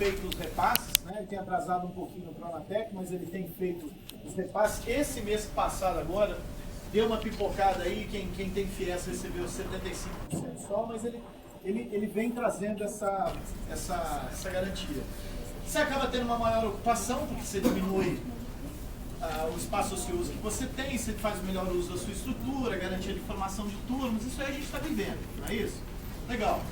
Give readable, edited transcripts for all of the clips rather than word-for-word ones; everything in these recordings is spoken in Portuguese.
feito os repasses, né? Ele tem atrasado um pouquinho no Pronatec, mas ele tem feito os repasses. Esse mês passado agora, deu uma pipocada aí, quem tem FIES recebeu 75% só, mas ele vem trazendo essa garantia. Você acaba tendo uma maior ocupação, porque você diminui o espaço ocioso que você tem, você faz o melhor uso da sua estrutura, garantia de formação de turmas, isso aí a gente está vivendo, não é isso? Legal.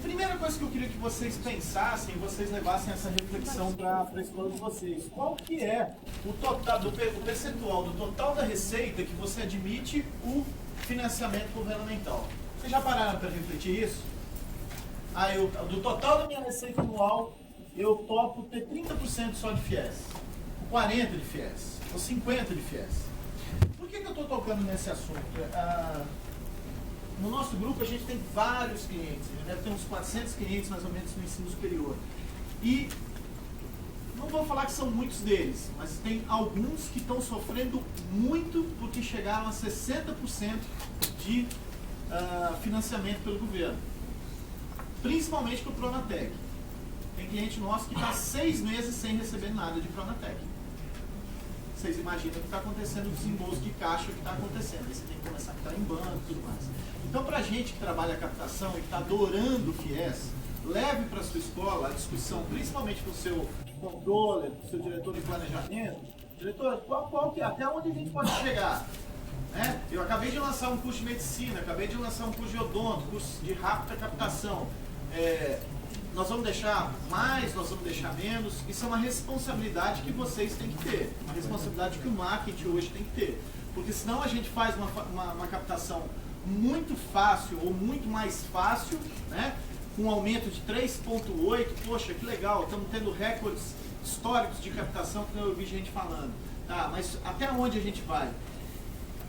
Primeira coisa que eu queria que vocês pensassem, vocês levassem essa reflexão para a escola de vocês. Qual que é o percentual do total da receita que você admite o financiamento governamental? Vocês já pararam para refletir isso? Do total da minha receita anual, eu topo ter 30% só de FIES, 40% de FIES, ou 50% de FIES. Por que eu estou tocando nesse assunto? No nosso grupo a gente tem vários clientes, a gente deve ter uns 400 clientes mais ou menos no ensino superior. E não vou falar que são muitos deles, mas tem alguns que estão sofrendo muito porque chegaram a 60% de financiamento pelo governo. Principalmente com o Pronatec. Tem cliente nosso que está 6 meses sem receber nada de Pronatec. Vocês imaginam o que está acontecendo, o desembolso de caixa que está acontecendo. Aí você tem que começar a estar em banco e tudo mais. Então, para a gente que trabalha a captação e que está adorando o FIES, leve para a sua escola a discussão, principalmente com o seu controller, com o seu diretor de planejamento. Diretor, até onde a gente pode chegar? Né? Eu acabei de lançar um curso de medicina, acabei de lançar um curso de odonto, curso de rápida captação. Nós vamos deixar mais, nós vamos deixar menos. Isso é uma responsabilidade que vocês têm que ter, uma responsabilidade que o marketing hoje tem que ter. Porque senão a gente faz uma captação muito fácil ou muito mais fácil, né? Com um aumento de 3,8, poxa, que legal, estamos tendo recordes históricos de captação que eu vi gente falando. Tá, mas até onde a gente vai?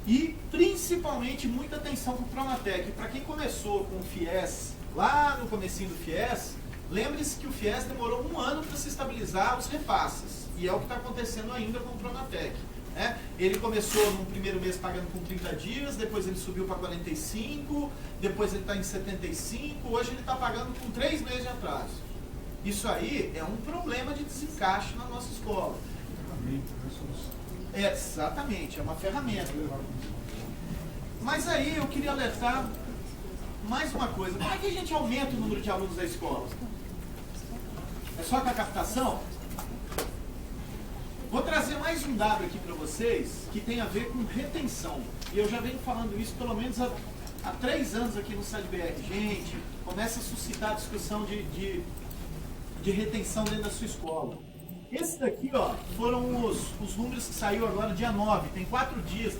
E principalmente muita atenção para o Pronatec. Para quem começou com o FIES, lá no comecinho do FIES, lembre-se que o FIES demorou 1 ano para se estabilizar os repasses. E é o que está acontecendo ainda com o Pronatec. Ele começou no primeiro mês pagando com 30 dias, depois ele subiu para 45, depois ele está em 75, hoje ele está pagando com 3 meses de atraso. Isso aí é um problema de desencaixe na nossa escola. Exatamente, é uma ferramenta. Mas aí eu queria alertar mais uma coisa. Como é que a gente aumenta o número de alunos da escola? É só com a captação? Vou trazer mais um dado aqui para vocês que tem a ver com retenção. E eu já venho falando isso pelo menos há 3 anos aqui no SADBR. Gente, começa a suscitar a discussão de retenção dentro da sua escola. Esse daqui, ó, foram os números que saiu agora dia 9. Tem 4 dias,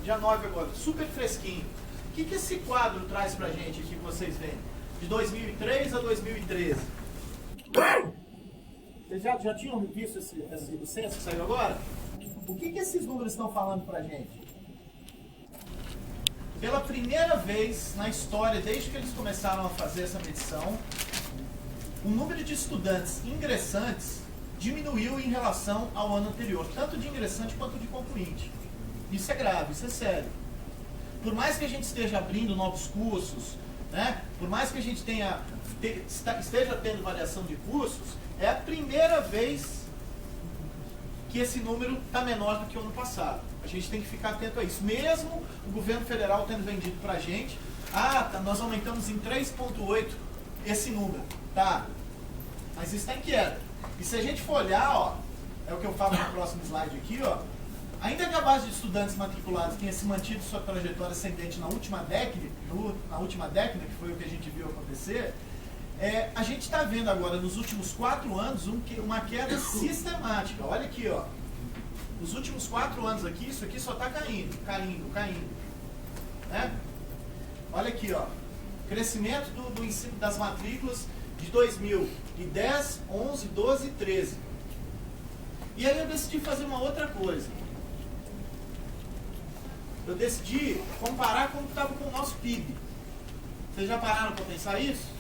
dia 9 agora, super fresquinho. O que esse quadro traz pra gente aqui que vocês veem? De 2003 a 2013. Vocês já tinham visto esse censo que saiu agora? O que esses números estão falando pra gente? Pela primeira vez na história, desde que eles começaram a fazer essa medição, o número de estudantes ingressantes diminuiu em relação ao ano anterior, tanto de ingressante quanto de concluinte. Isso é grave, isso é sério. Por mais que a gente esteja abrindo novos cursos, né, por mais que a gente esteja tendo variação de cursos, é a primeira vez que esse número está menor do que o ano passado. A gente tem que ficar atento a isso. Mesmo o governo federal tendo vendido para a gente, nós aumentamos em 3,8 esse número. Tá, mas isso está em queda. E se a gente for olhar, ó, é o que eu falo no próximo slide aqui, ó, ainda que a base de estudantes matriculados tenha se mantido sua trajetória ascendente na última década, que foi o que a gente viu acontecer, a gente está vendo agora, nos últimos 4 anos, uma queda sistemática. Olha aqui, ó. Nos últimos 4 anos aqui, isso aqui só está caindo. Né? Olha aqui, ó. Crescimento do ensino das matrículas de 2010, 11, 12 e 13. E aí eu decidi fazer uma outra coisa. Eu decidi comparar como estava com o nosso PIB. Vocês já pararam para pensar isso?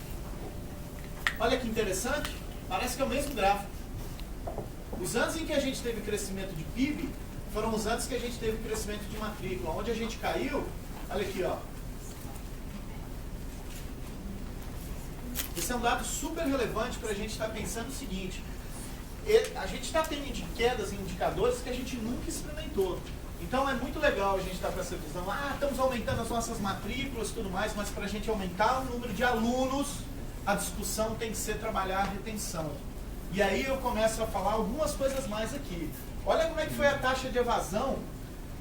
Olha que interessante, parece que é o mesmo gráfico. Os anos em que a gente teve crescimento de PIB foram os anos que a gente teve crescimento de matrícula. Onde a gente caiu, olha aqui, ó. Esse é um dado super relevante para a gente estar pensando o seguinte: a gente está tendo quedas em indicadores que a gente nunca experimentou. Então é muito legal a gente estar com essa visão, estamos aumentando as nossas matrículas e tudo mais, mas para a gente aumentar o número de alunos, a discussão tem que ser trabalhar a retenção. E aí eu começo a falar algumas coisas mais aqui. Olha como é que foi a taxa de evasão.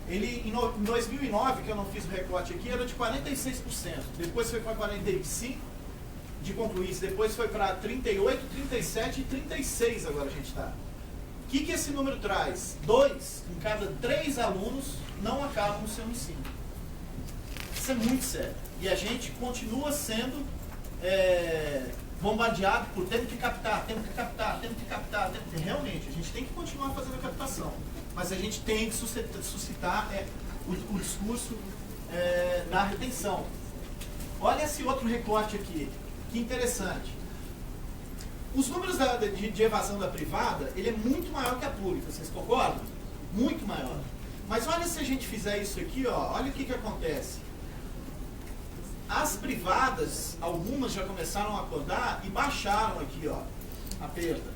Ele, em 2009, que eu não fiz o recorte aqui, era de 46%. Depois foi para 45% de concluídos. Depois foi para 38%, 37% e 36% agora a gente está. O que esse número traz? 2 em cada 3 alunos não acabam o seu ensino. Isso é muito sério. E a gente continua sendo bombardeado por temos que captar. Realmente, a gente tem que continuar fazendo a captação. Mas a gente tem que suscitar o discurso da retenção. Olha esse outro recorte aqui. Que interessante. Os números de evasão da privada, ele é muito maior que a pública, vocês concordam? Muito maior. Mas olha se a gente fizer isso aqui, ó, olha o que acontece. As privadas, algumas já começaram a acordar e baixaram aqui, ó, a perda.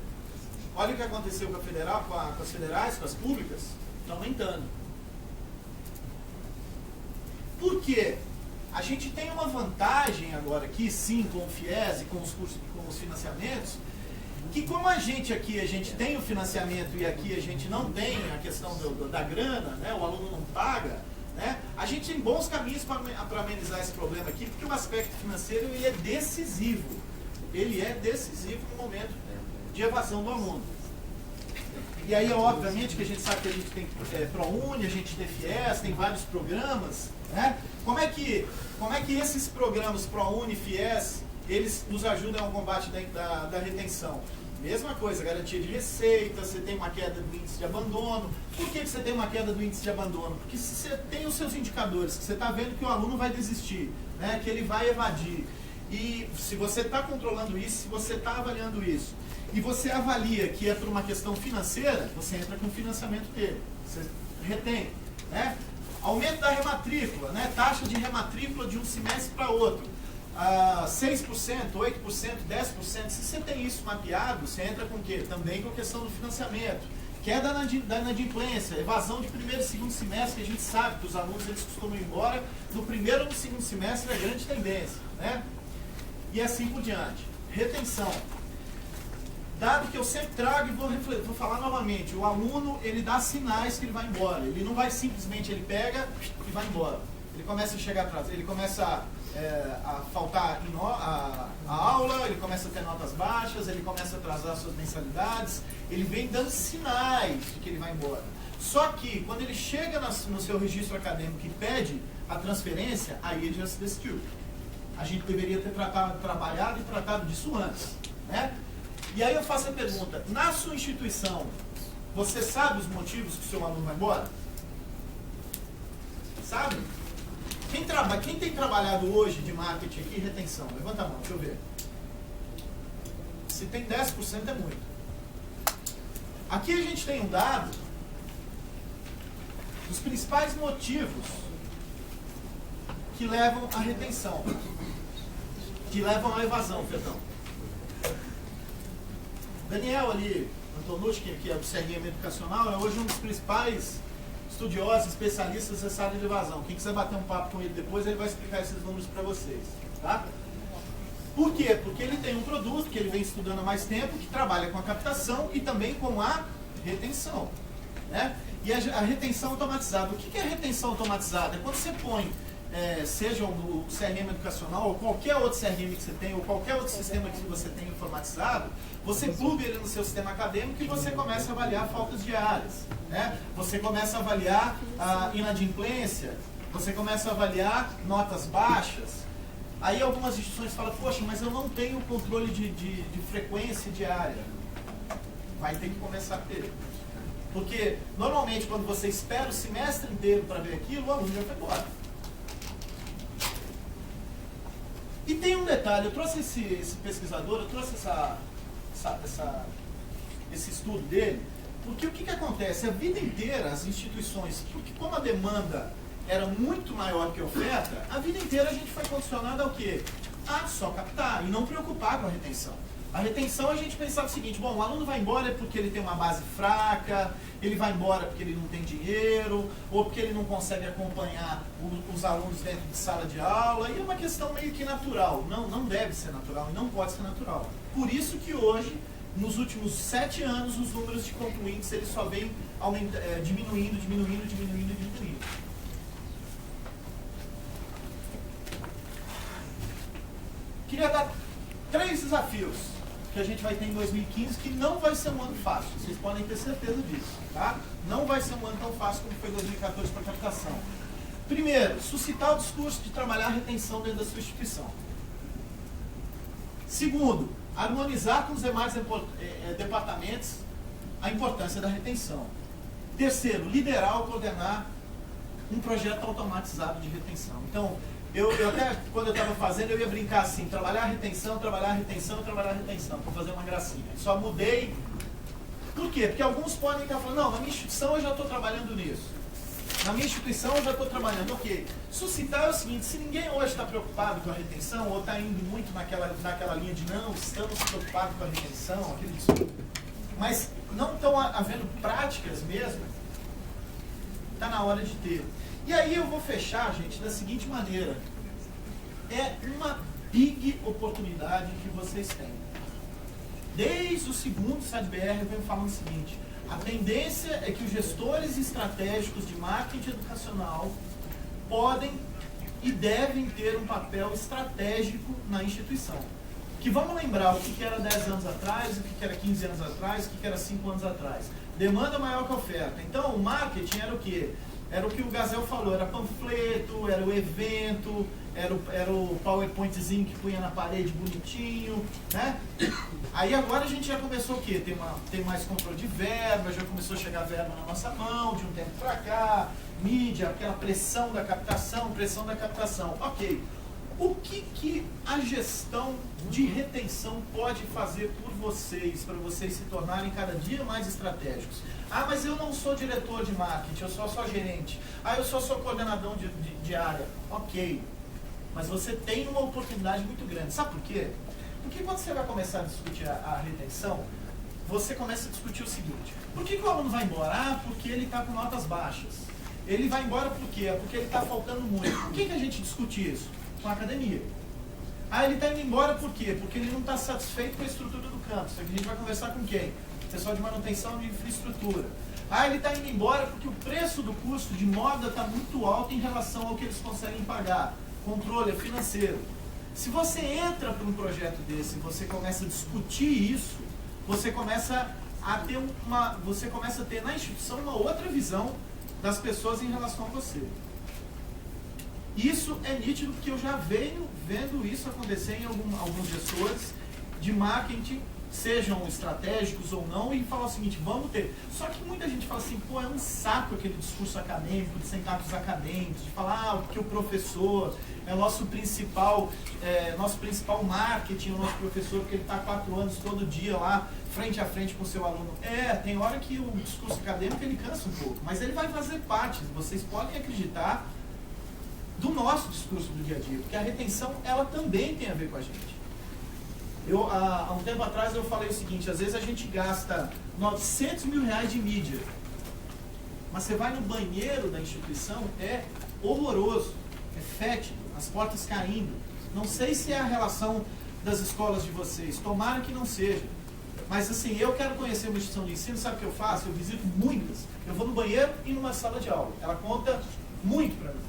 Olha o que aconteceu com a federal, com as federais, com as públicas, estão aumentando. Por quê? A gente tem uma vantagem agora aqui, sim, com o FIES e com os cursos, com os financiamentos, que como a gente aqui, a gente tem o financiamento e aqui a gente não tem a questão da grana, né, o aluno não paga, né, a gente tem bons caminhos para amenizar esse problema aqui, porque o aspecto financeiro ele é decisivo. Ele é decisivo no momento de evasão do aluno. E aí, obviamente, que a gente sabe que a gente tem ProUni, a gente tem FIES, tem vários programas, né? Como é que esses programas ProUni e FIES, eles nos ajudam ao combate da retenção? Mesma coisa, garantia de receita, você tem uma queda do índice de abandono. Por que você tem uma queda do índice de abandono? Porque se você tem os seus indicadores, que você está vendo que o aluno vai desistir, né? Que ele vai evadir, e se você está controlando isso, se você está avaliando isso, e você avalia que é por uma questão financeira, você entra com o financiamento dele, você retém, né? Aumento da rematrícula, né? Taxa de rematrícula de um semestre para outro, 6%, 8%, 10%, se você tem isso mapeado, você entra com o quê? Também com a questão do financiamento, queda da inadimplência, evasão de primeiro e segundo semestre, que a gente sabe que os alunos eles costumam ir embora, no primeiro ou no segundo semestre é a grande tendência, né? E assim por diante. Retenção. Dado que eu sempre trago e vou falar novamente, o aluno, ele dá sinais que ele vai embora. Ele não vai simplesmente, ele pega e vai embora. Ele começa a chegar atrás, ele começa a faltar a aula, ele começa a ter notas baixas, ele começa a atrasar suas mensalidades, ele vem dando sinais de que ele vai embora. Só que, quando ele chega no seu registro acadêmico e pede a transferência, aí ele já se decidiu. A gente deveria ter trabalhado e tratado disso antes, né? E aí eu faço a pergunta, na sua instituição, você sabe os motivos que o seu aluno vai embora? Sabe? Quem tem trabalhado hoje de marketing aqui, retenção? Levanta a mão, deixa eu ver. Se tem 10% é muito. Aqui a gente tem um dado dos principais motivos que levam à retenção, que levam à evasão, perdão. Daniel ali, Antonucci, que é do CRM Educacional, é hoje um dos principais estudiosos, especialistas nessa área de evasão. Quem quiser bater um papo com ele depois, ele vai explicar esses números para vocês. Tá? Por quê? Porque ele tem um produto que ele vem estudando há mais tempo, que trabalha com a captação e também com a retenção. Né? E a retenção automatizada. O que é a retenção automatizada? É quando você põe, seja o CRM educacional, ou qualquer outro CRM que você tem, ou qualquer outro sistema que você tem informatizado, você pluga ele no seu sistema acadêmico e você começa a avaliar faltas diárias. Né? Você começa a avaliar a inadimplência, você começa a avaliar notas baixas. Aí algumas instituições falam, poxa, mas eu não tenho controle de frequência diária. Vai ter que começar a ter. Porque, normalmente, quando você espera o semestre inteiro para ver aquilo, o aluno já foi embora. E tem um detalhe, eu trouxe esse pesquisador, eu trouxe esse estudo dele, porque o que acontece? A vida inteira, as instituições, porque como a demanda era muito maior que a oferta, a vida inteira a gente foi condicionado ao quê? a só captar e não preocupar com a retenção. A retenção a gente pensava o seguinte, bom, o aluno vai embora porque ele tem uma base fraca, ele vai embora porque ele não tem dinheiro, ou porque ele não consegue acompanhar os alunos dentro de sala de aula, e é uma questão meio que natural. Não deve ser natural e não pode ser natural. Por isso que hoje, nos últimos 7 anos, os números de concluintes eles só vêm diminuindo. Queria dar 3 desafios que a gente vai ter em 2015, que não vai ser um ano fácil, vocês podem ter certeza disso, tá? Não vai ser um ano tão fácil como foi 2014 para a captação. Primeiro, suscitar o discurso de trabalhar a retenção dentro da sua instituição. Segundo, harmonizar com os demais departamentos a importância da retenção. Terceiro, liderar ou coordenar um projeto automatizado de retenção. Então, eu até, quando eu estava fazendo, eu ia brincar assim, trabalhar a retenção, para fazer uma gracinha. Só mudei. Por quê? Porque alguns podem estar falando, não, na minha instituição eu já estou trabalhando nisso. Na minha instituição eu já estou trabalhando. Ok. Suscitar é o seguinte, se ninguém hoje está preocupado com a retenção, ou está indo muito naquela linha de não, estamos preocupados com a retenção, aquele discurso, mas não estão havendo práticas mesmo, está na hora de ter. E aí eu vou fechar, gente, da seguinte maneira. É uma big oportunidade que vocês têm. Desde o segundo SADBR eu venho falando o seguinte, a tendência é que os gestores estratégicos de marketing educacional podem e devem ter um papel estratégico na instituição. Que vamos lembrar o que era 10 anos atrás, o que era 15 anos atrás, o que era 5 anos atrás. Demanda maior que oferta. Então o marketing era o quê? Era o que o Gazel falou, era panfleto, era o evento, era o PowerPointzinho que punha na parede bonitinho, né? Aí agora a gente já começou o quê? Tem mais controle de verba, já começou a chegar verba na nossa mão, de um tempo pra cá, mídia, aquela pressão da captação. Ok. O que a gestão de retenção pode fazer por vocês, para vocês se tornarem cada dia mais estratégicos? Ah, mas eu não sou diretor de marketing, eu sou só gerente. Ah, eu sou coordenador de área. Ok. Mas você tem uma oportunidade muito grande. Sabe por quê? Porque quando você vai começar a discutir a retenção, você começa a discutir o seguinte. Por que o aluno vai embora? Ah, porque ele está com notas baixas. Ele vai embora por quê? Porque ele está faltando muito. Por que a gente discute isso? Com a academia. Ah, ele está indo embora por quê? Porque ele não está satisfeito com a estrutura do campus. Aqui a gente vai conversar com quem? Pessoal de manutenção de infraestrutura. Ah, ele está indo embora porque o preço do custo de moda está muito alto em relação ao que eles conseguem pagar. Controle financeiro. Se você entra para um projeto desse e você começa a discutir isso, você começa a ter na instituição uma outra visão das pessoas em relação a você. Isso é nítido porque eu já venho vendo isso acontecer em alguns gestores de marketing, sejam estratégicos ou não, e falam o seguinte, vamos ter. Só que muita gente fala assim, pô, é um saco aquele discurso acadêmico, de sentar com os acadêmicos, de falar que o professor é o nosso principal marketing, o nosso professor, porque ele está 4 anos todo dia lá, frente a frente com o seu aluno. Tem hora que o discurso acadêmico ele cansa um pouco, mas ele vai fazer parte, vocês podem acreditar, do nosso discurso do dia a dia, porque a retenção, ela também tem a ver com a gente. Há um tempo atrás eu falei o seguinte, às vezes a gente gasta 900 mil reais de mídia, mas você vai no banheiro da instituição, é horroroso, é fétido, as portas caindo. Não sei se é a relação das escolas de vocês, tomara que não seja. Mas assim, eu quero conhecer uma instituição de ensino, sabe o que eu faço? Eu visito muitas. Eu vou no banheiro e numa sala de aula. Ela conta muito para mim.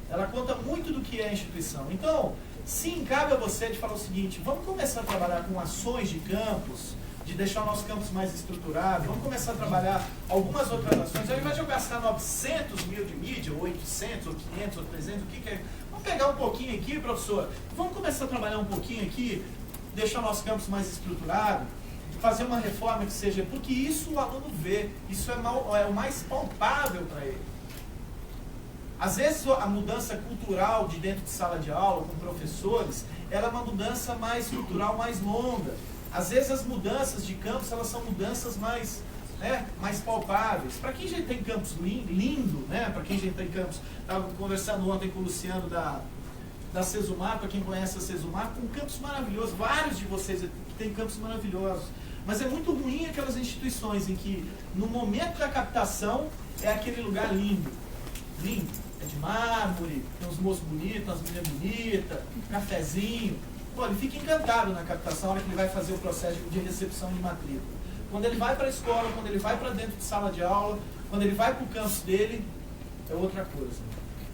Ela conta muito do que é a instituição. Então, sim, cabe a você de falar o seguinte, vamos começar a trabalhar com ações de campus, de deixar o nosso campus mais estruturado, vamos começar a trabalhar algumas outras ações, ao invés de eu gastar 900 mil de mídia, ou 800, ou 500, ou 300, o que é? Vamos pegar um pouquinho aqui, professor, vamos começar a trabalhar um pouquinho aqui, deixar o nosso campus mais estruturado, fazer uma reforma que seja, porque isso o aluno vê, isso é o mais palpável para ele. Às vezes a mudança cultural de dentro de sala de aula, com professores, ela é uma mudança mais cultural, mais longa. Às vezes as mudanças de campus, elas são mudanças mais palpáveis. Para quem já tem campus lindo, né? Para quem já tem campus, estava conversando ontem com o Luciano da da Sesumar, para quem conhece a Sesumar, com campos maravilhosos, vários de vocês aqui que têm campos maravilhosos. Mas é muito ruim aquelas instituições em que, no momento da captação, é aquele lugar lindo. Lindo. É de mármore, tem uns moços bonitos, umas meninas bonitas, cafezinho. Pô, ele fica encantado na captação, na hora que ele vai fazer o processo de recepção de matrícula. Quando ele vai para a escola, quando ele vai para dentro de sala de aula, quando ele vai para o campus dele, é outra coisa.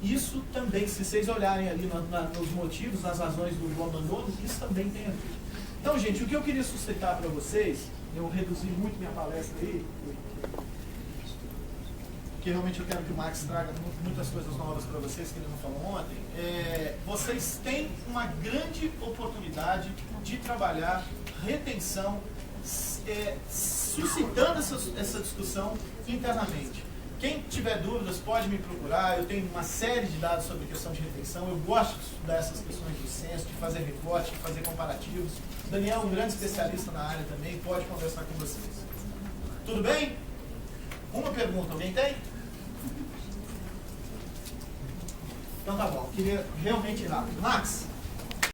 Isso também, se vocês olharem ali nos motivos, nas razões do abandono, isso também tem a ver. Então, gente, o que eu queria sustentar para vocês, eu reduzi muito minha palestra aí, porque realmente eu quero que o Max traga muitas coisas novas para vocês que ele não falou ontem. Vocês têm uma grande oportunidade de trabalhar retenção, suscitando essa discussão internamente. Quem tiver dúvidas pode me procurar, eu tenho uma série de dados sobre a questão de retenção, eu gosto de estudar essas questões do censo, de fazer recorte, de fazer comparativos. O Daniel é um grande especialista na área também, pode conversar com vocês. Tudo bem? Uma pergunta, alguém tem? Então tá bom, queria realmente ir rápido. Max?